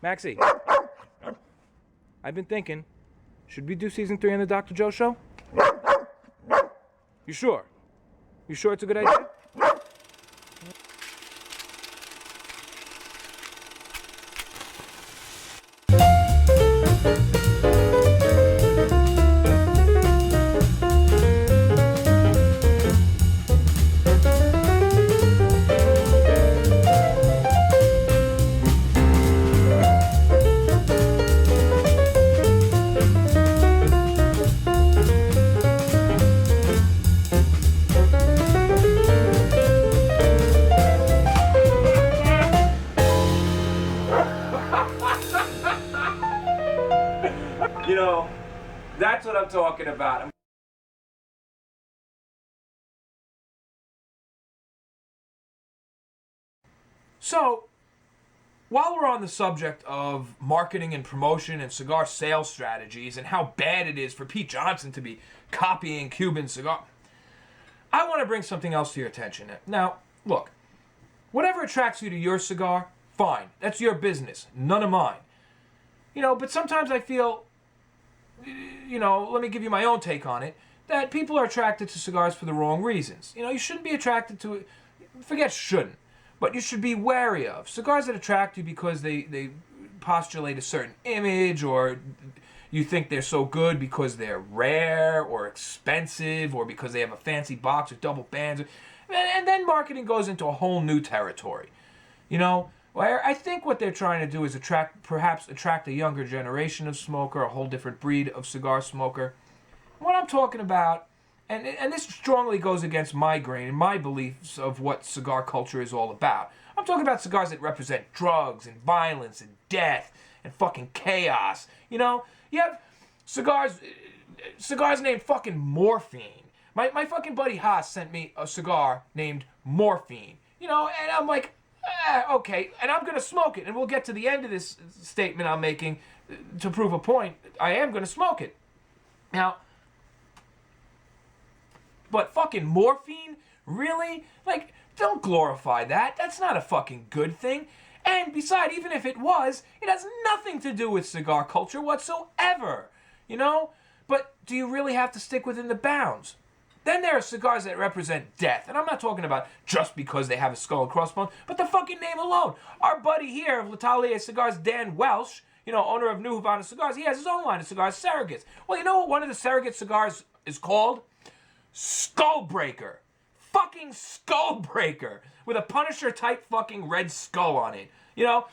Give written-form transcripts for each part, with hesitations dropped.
Maxie, I've been thinking, should we do season 3 on the Dr. Joe show? You sure? You sure it's a good idea? You know, that's what I'm talking about. So, while we're on the subject of marketing and promotion and cigar sales strategies and how bad it is for Pete Johnson to be copying Cuban cigar, I want to bring something else to your attention. Now, look, whatever attracts you to your cigar, fine. That's your business, none of mine. You know, but sometimes I feel, you know, let me give you my own take on it, that people are attracted to cigars for the wrong reasons. You know, you shouldn't be attracted to it, forget shouldn't, but you should be wary of cigars that attract you because they postulate a certain image, or you think they're so good because they're rare or expensive, or because they have a fancy box with double bands. And then marketing goes into a whole new territory. You know, where I think what they're trying to do is perhaps attract a younger generation of smoker, a whole different breed of cigar smoker. What I'm talking about, and this strongly goes against my grain and my beliefs of what cigar culture is all about. I'm talking about cigars that represent drugs and violence and death and fucking chaos. You know, you have cigars named fucking Morphine. My fucking buddy Haas sent me a cigar named Morphine. You know, and I'm like, okay, and I'm gonna smoke it, and we'll get to the end of this statement I'm making to prove a point. I am gonna smoke it. Now, but fucking morphine? Really? Like, don't glorify that. That's not a fucking good thing. And besides, even if it was, it has nothing to do with cigar culture whatsoever. You know? But do you really have to stick within the bounds? Then there are cigars that represent death. And I'm not talking about just because they have a skull and crossbones, but the fucking name alone. Our buddy here of L'Atelier Cigars, Dan Welsh, you know, owner of New Havana Cigars, he has his own line of cigars, surrogates. Well, you know what one of the surrogate cigars is called? Skullbreaker. Fucking Skullbreaker. With a Punisher type fucking red skull on it. You know?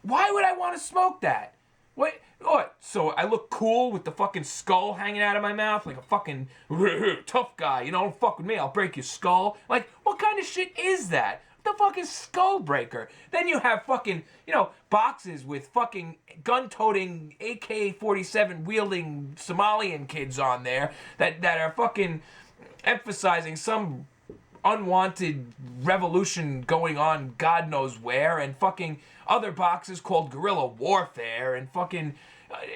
Why would I want to smoke that? What? So I look cool with the fucking skull hanging out of my mouth like a fucking tough guy. You know, don't fuck with me, I'll break your skull. Like, what kind of shit is that? What the fuck is Skullbreaker? Then you have fucking, you know, boxes with fucking gun-toting, AK-47 wielding Somalian kids on there that are fucking emphasizing some unwanted revolution going on God knows where, and fucking other boxes called guerrilla warfare, and fucking,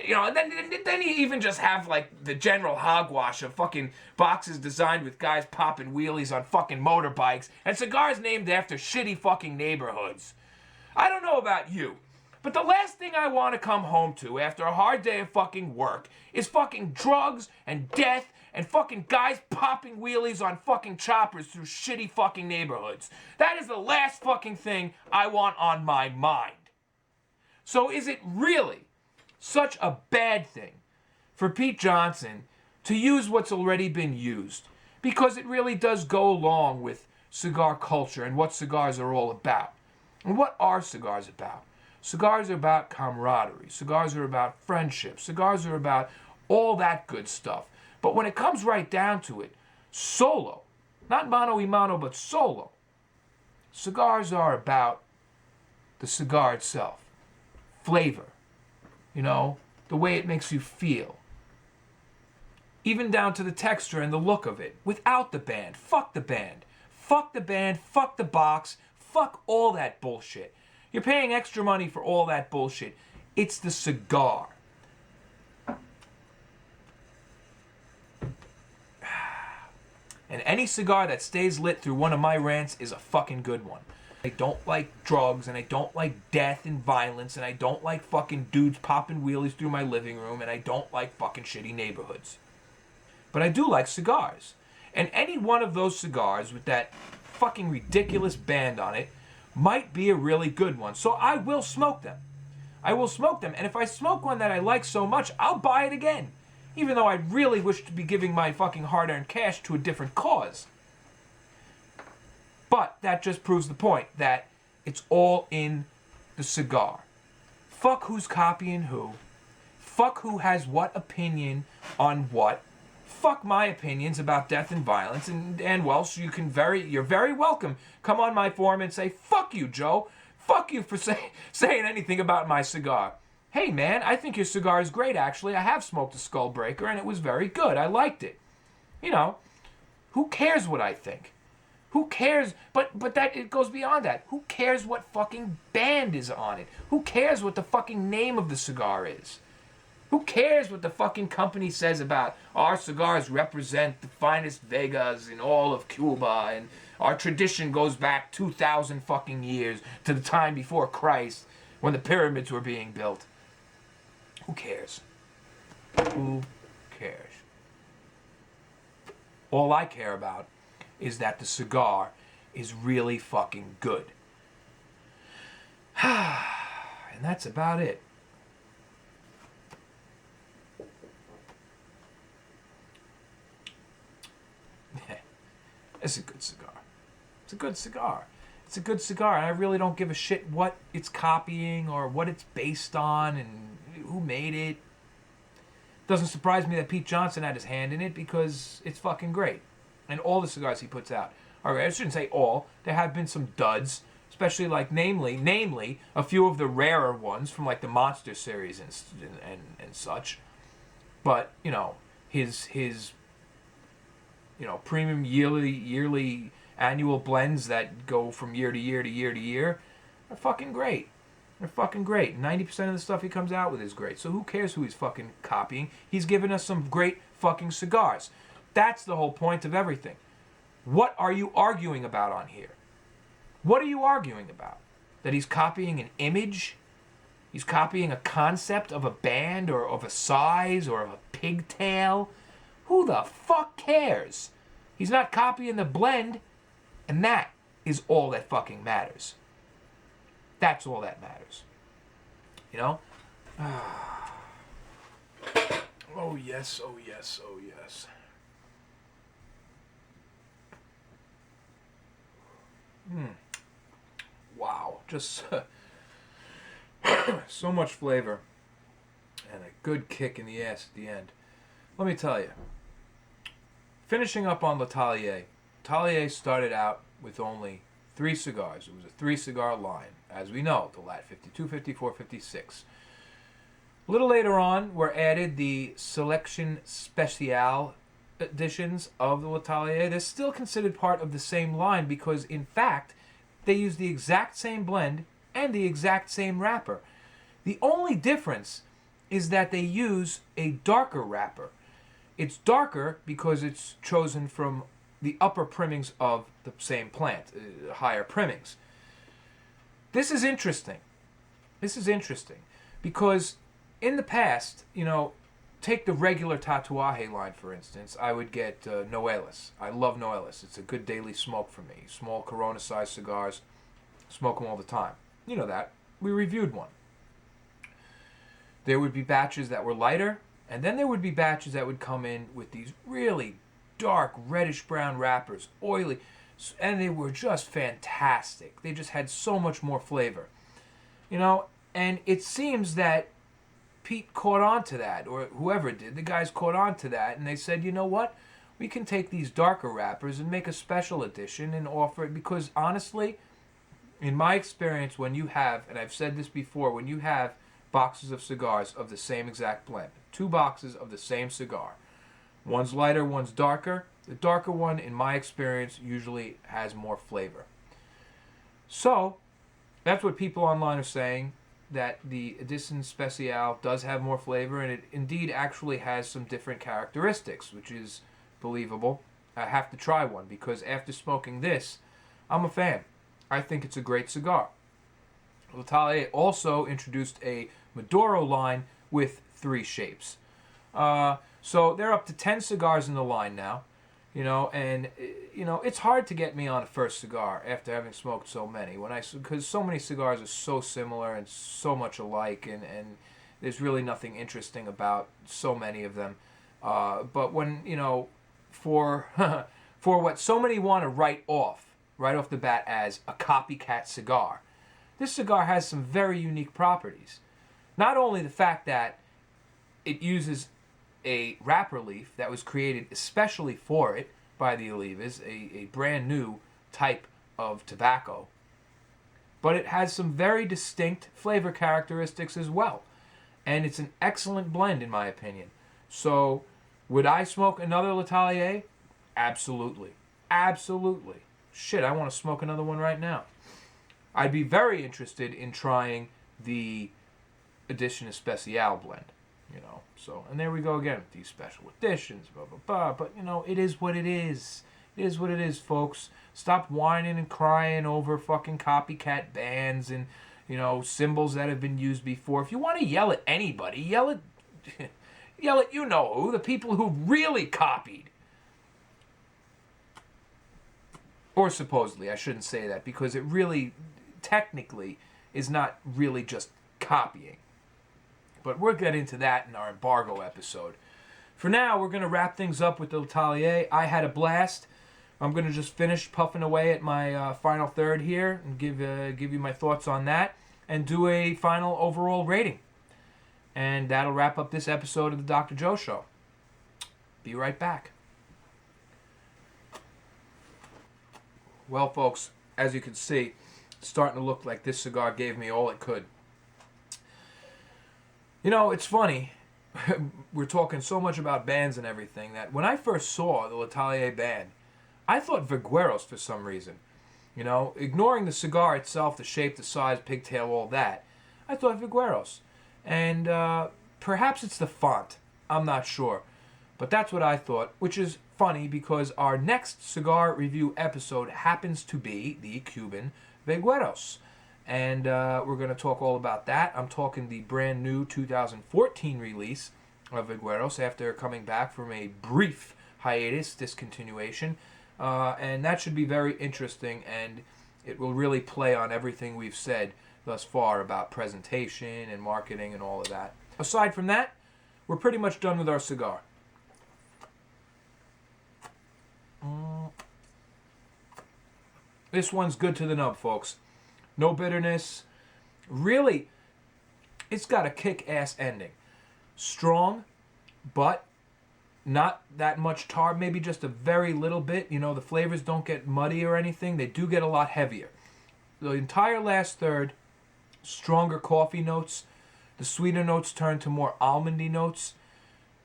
you know, and then you even just have like the general hogwash of fucking boxes designed with guys popping wheelies on fucking motorbikes, and cigars named after shitty fucking neighborhoods. I don't know about you, but the last thing I want to come home to after a hard day of fucking work is fucking drugs and death and fucking guys popping wheelies on fucking choppers through shitty fucking neighborhoods. That is the last fucking thing I want on my mind. So is it really such a bad thing for Pete Johnson to use what's already been used? Because it really does go along with cigar culture and what cigars are all about. And what are cigars about? Cigars are about camaraderie. Cigars are about friendship. Cigars are about all that good stuff. But when it comes right down to it, solo, not mano y mano, but solo, cigars are about the cigar itself. Flavor, you know, the way it makes you feel. Even down to the texture and the look of it, without the band. Fuck the band. Fuck the band, fuck the box, fuck all that bullshit. You're paying extra money for all that bullshit. It's the cigar. And any cigar that stays lit through one of my rants is a fucking good one. I don't like drugs, and I don't like death and violence, and I don't like fucking dudes popping wheelies through my living room, and I don't like fucking shitty neighborhoods. But I do like cigars. And any one of those cigars with that fucking ridiculous band on it might be a really good one. So I will smoke them. I will smoke them. And if I smoke one that I like so much, I'll buy it again. Even though I really wish to be giving my fucking hard-earned cash to a different cause. But that just proves the point that it's all in the cigar. Fuck who's copying who. Fuck who has what opinion on what. Fuck my opinions about death and violence. And well, so you're very welcome. Come on my forum and say, fuck you, Joe. Fuck you for saying anything about my cigar. Hey, man, I think your cigar is great, actually. I have smoked a Skull Breaker, and it was very good. I liked it. You know, who cares what I think? Who cares? But that it goes beyond that. Who cares what fucking band is on it? Who cares what the fucking name of the cigar is? Who cares what the fucking company says about our cigars represent the finest Vegas in all of Cuba, and our tradition goes back 2,000 fucking years to the time before Christ when the pyramids were being built? Who cares? Who cares? All I care about is that the cigar is really fucking good. And that's about it. It's a good cigar. It's a good cigar. It's a good cigar, and I really don't give a shit what it's copying or what it's based on and who made it. Doesn't surprise me that Pete Johnson had his hand in it because it's fucking great. And all the cigars he puts out are great. I shouldn't say all. There have been some duds, especially like namely a few of the rarer ones from like the Monster series and such. But, you know, his premium yearly annual blends that go from year to year to year to year are fucking great. They're fucking great. 90% of the stuff he comes out with is great. So who cares who he's fucking copying? He's given us some great fucking cigars. That's the whole point of everything. What are you arguing about on here? What are you arguing about? That he's copying an image? He's copying a concept of a band or of a size or of a pigtail? Who the fuck cares? He's not copying the blend, and that is all that fucking matters. That's all that matters. You know? Oh yes, oh yes, oh yes. Wow, just so much flavor and a good kick in the ass at the end. Let me tell you, finishing up on L'Atelier, L'Atelier started out with only 3 cigars. It was a 3-cigar line, as we know, the LAT52, 54, 56. A little later on were added the Selection Spéciale editions of the L'Atelier. They're still considered part of the same line because, in fact, they use the exact same blend and the exact same wrapper. The only difference is that they use a darker wrapper. It's darker because it's chosen from the upper primings of the same plant, higher primings. This is interesting. This is interesting because in the past, you know, take the regular Tatuaje line, for instance. I would get Noelas. I love Noelas. It's a good daily smoke for me. Small Corona-sized cigars. Smoke them all the time. You know that. We reviewed one. There would be batches that were lighter, and then there would be batches that would come in with these really dark reddish-brown wrappers, oily, and they were just fantastic. They just had so much more flavor. You know, and it seems that Pete caught on to that, or whoever did. The guys caught on to that, and they said, you know what? We can take these darker wrappers and make a special edition and offer it, because honestly, in my experience, when you have, and I've said this before, when you have boxes of cigars of the same exact blend, 2 boxes of the same cigar, one's lighter, one's darker, the darker one, in my experience, usually has more flavor. So, that's what people online are saying, that the Edition Special does have more flavor, and it indeed actually has some different characteristics, which is believable. I have to try one, because after smoking this, I'm a fan. I think it's a great cigar. L'Atelier also introduced a Maduro line with 3 shapes. So they're up to 10 cigars in the line now. And it's hard to get me on a first cigar after having smoked so many. Because so many cigars are so similar and so much alike, and there's really nothing interesting about so many of them. But when for for what so many want to write off the bat as a copycat cigar, this cigar has some very unique properties. Not only the fact that it uses a wrapper leaf that was created especially for it by the Olivas, a brand new type of tobacco, but it has some very distinct flavor characteristics as well. And it's an excellent blend in my opinion. So, would I smoke another L'Atelier? Absolutely. Absolutely. Shit, I want to smoke another one right now. I'd be very interested in trying the Edition Especial blend. And there we go again with these special editions, blah, blah, blah. But, it is what it is. It is what it is, folks. Stop whining and crying over fucking copycat bands and, symbols that have been used before. If you want to yell at anybody, yell at who, the people who really copied. Or supposedly, I shouldn't say that, because it really, technically, is not really just copying. But we'll get into that in our embargo episode. For now, we're going to wrap things up with the L'Atelier. I had a blast. I'm going to just finish puffing away at my final third here and give you my thoughts on that and do a final overall rating. And that'll wrap up this episode of the Dr. Joe Show. Be right back. Well, folks, as you can see, it's starting to look like this cigar gave me all it could. It's funny. We're talking so much about bands and everything that when I first saw the L'Atelier band, I thought Vigueros for some reason. Ignoring the cigar itself, the shape, the size, pigtail, all that, I thought Vigueros. And perhaps it's the font. I'm not sure. But that's what I thought, which is funny because our next cigar review episode happens to be the Cuban Vigueros. And we're going to talk all about that. I'm talking the brand new 2014 release of Vigueros after coming back from a brief hiatus, discontinuation. And that should be very interesting, and it will really play on everything we've said thus far about presentation and marketing and all of that. Aside from that, we're pretty much done with our cigar. This one's good to the nub, folks. No bitterness. Really, it's got a kick-ass ending. Strong, but not that much tar. Maybe just a very little bit. The flavors don't get muddy or anything. They do get a lot heavier. The entire last third, stronger coffee notes. The sweeter notes turn to more almondy notes.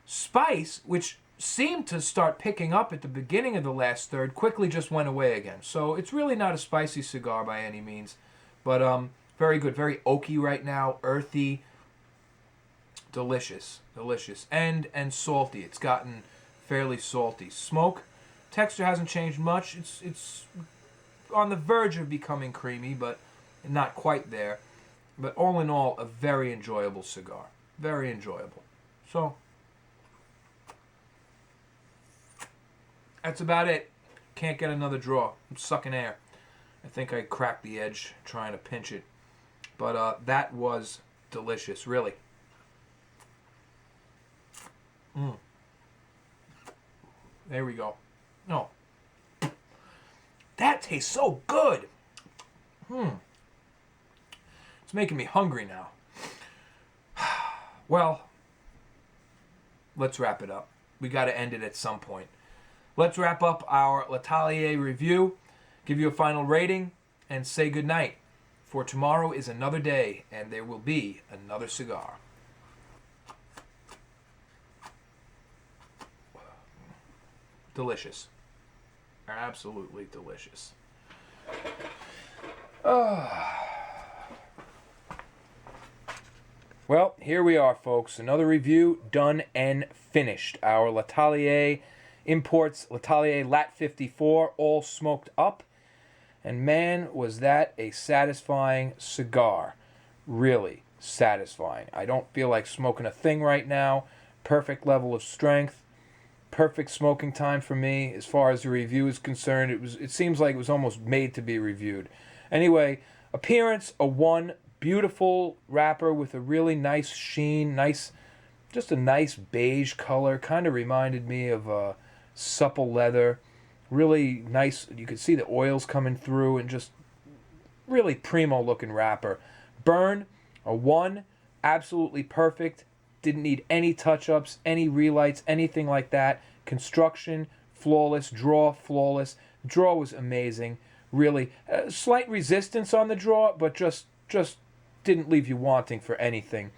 Spice, which seemed to start picking up at the beginning of the last third, quickly just went away again. So it's really not a spicy cigar by any means. But very good, very oaky right now, earthy, delicious, and salty. It's gotten fairly salty. Smoke, texture hasn't changed much. It's on the verge of becoming creamy, but not quite there. But all in all, a very enjoyable cigar. Very enjoyable. So, that's about it. Can't get another draw. I'm sucking air. I think I cracked the edge trying to pinch it. But that was delicious, really. There we go. No. That tastes so good. It's making me hungry now. Well, let's wrap it up. We got to end it at some point. Let's wrap up our L'Atelier review, give you a final rating, and say goodnight. For tomorrow is another day, and there will be another cigar. Delicious. Absolutely delicious. Well, here we are, folks. Another review done and finished. Our L'Atelier Imports L'Atelier LAT54, all smoked up. And man, was that a satisfying cigar. Really satisfying. I don't feel like smoking a thing right now. Perfect level of strength. Perfect smoking time for me as far as the review is concerned. It seems like it was almost made to be reviewed. Anyway, appearance, a 1. Beautiful wrapper with a really nice sheen, just a nice beige color. Kind of reminded me of supple leather. Really nice. You could see the oils coming through, and just really primo looking wrapper. Burn, a 1. Absolutely perfect. Didn't need any touch-ups, any relights, anything like that. Construction, flawless. Draw, flawless. Draw was amazing. Really. Slight resistance on the draw, but just didn't leave you wanting for anything.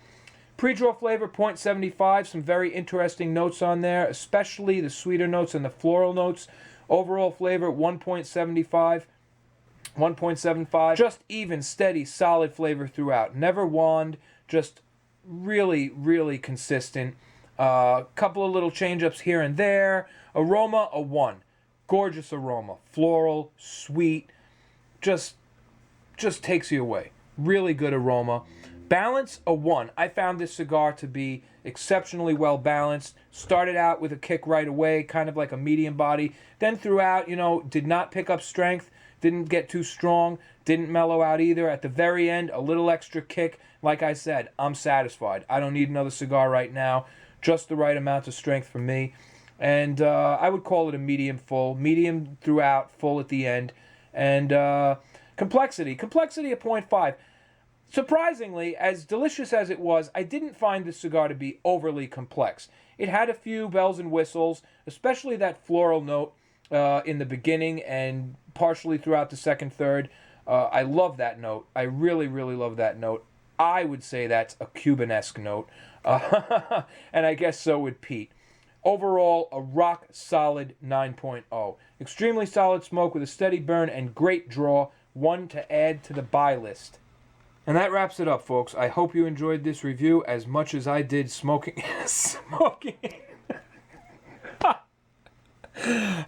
Pre-draw flavor, 0.75. Some very interesting notes on there, especially the sweeter notes and the floral notes. Overall flavor, 1.75. 1.75. Just even, steady, solid flavor throughout. Never wand, just really, really consistent. Couple of little change-ups here and there. Aroma, a 1. Gorgeous aroma. Floral, sweet. Just takes you away. Really good aroma. Balance, a 1. I found this cigar to be exceptionally well balanced. Started out with a kick right away, kind of like a medium body. Then throughout, did not pick up strength. Didn't get too strong. Didn't mellow out either. At the very end, a little extra kick. Like I said, I'm satisfied. I don't need another cigar right now. Just the right amount of strength for me. And I would call it a medium full. Medium throughout, full at the end. And complexity. Complexity of 0.5. Surprisingly, as delicious as it was, I didn't find this cigar to be overly complex. It had a few bells and whistles, especially that floral note in the beginning and partially throughout the second third. I love that note. I really, really love that note. I would say that's a Cuban-esque note. And I guess so would Pete. Overall, a rock-solid 9.0. Extremely solid smoke with a steady burn and great draw. 1 to add to the buy list. And that wraps it up, folks. I hope you enjoyed this review as much as I did smoking.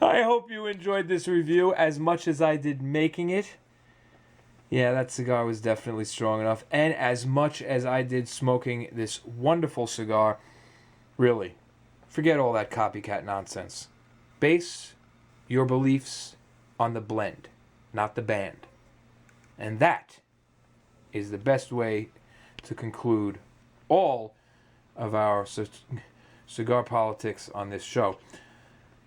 I hope you enjoyed this review as much as I did making it. Yeah, that cigar was definitely strong enough. And as much as I did smoking this wonderful cigar, really, forget all that copycat nonsense. Base your beliefs on the blend, not the band. And that is the best way to conclude all of our cigar politics on this show.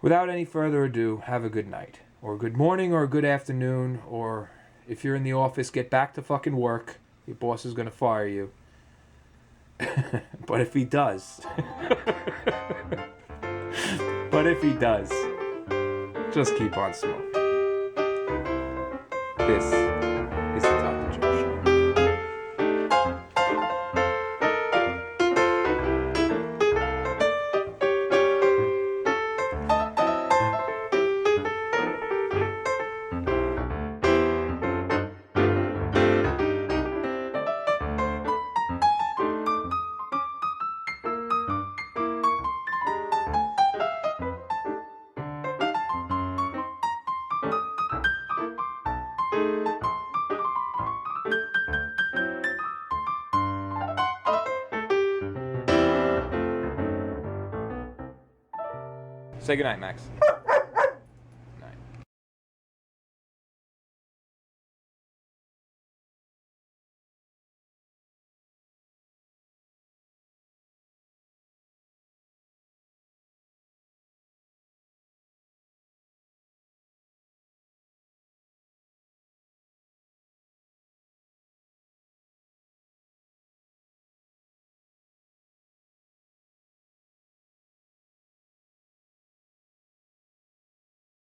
Without any further ado, have a good night, or a good morning, or a good afternoon, or if you're in the office, get back to fucking work. Your boss is going to fire you. But if he does, just keep on smoking. This is the Dr. Joe Show. Say goodnight, Max.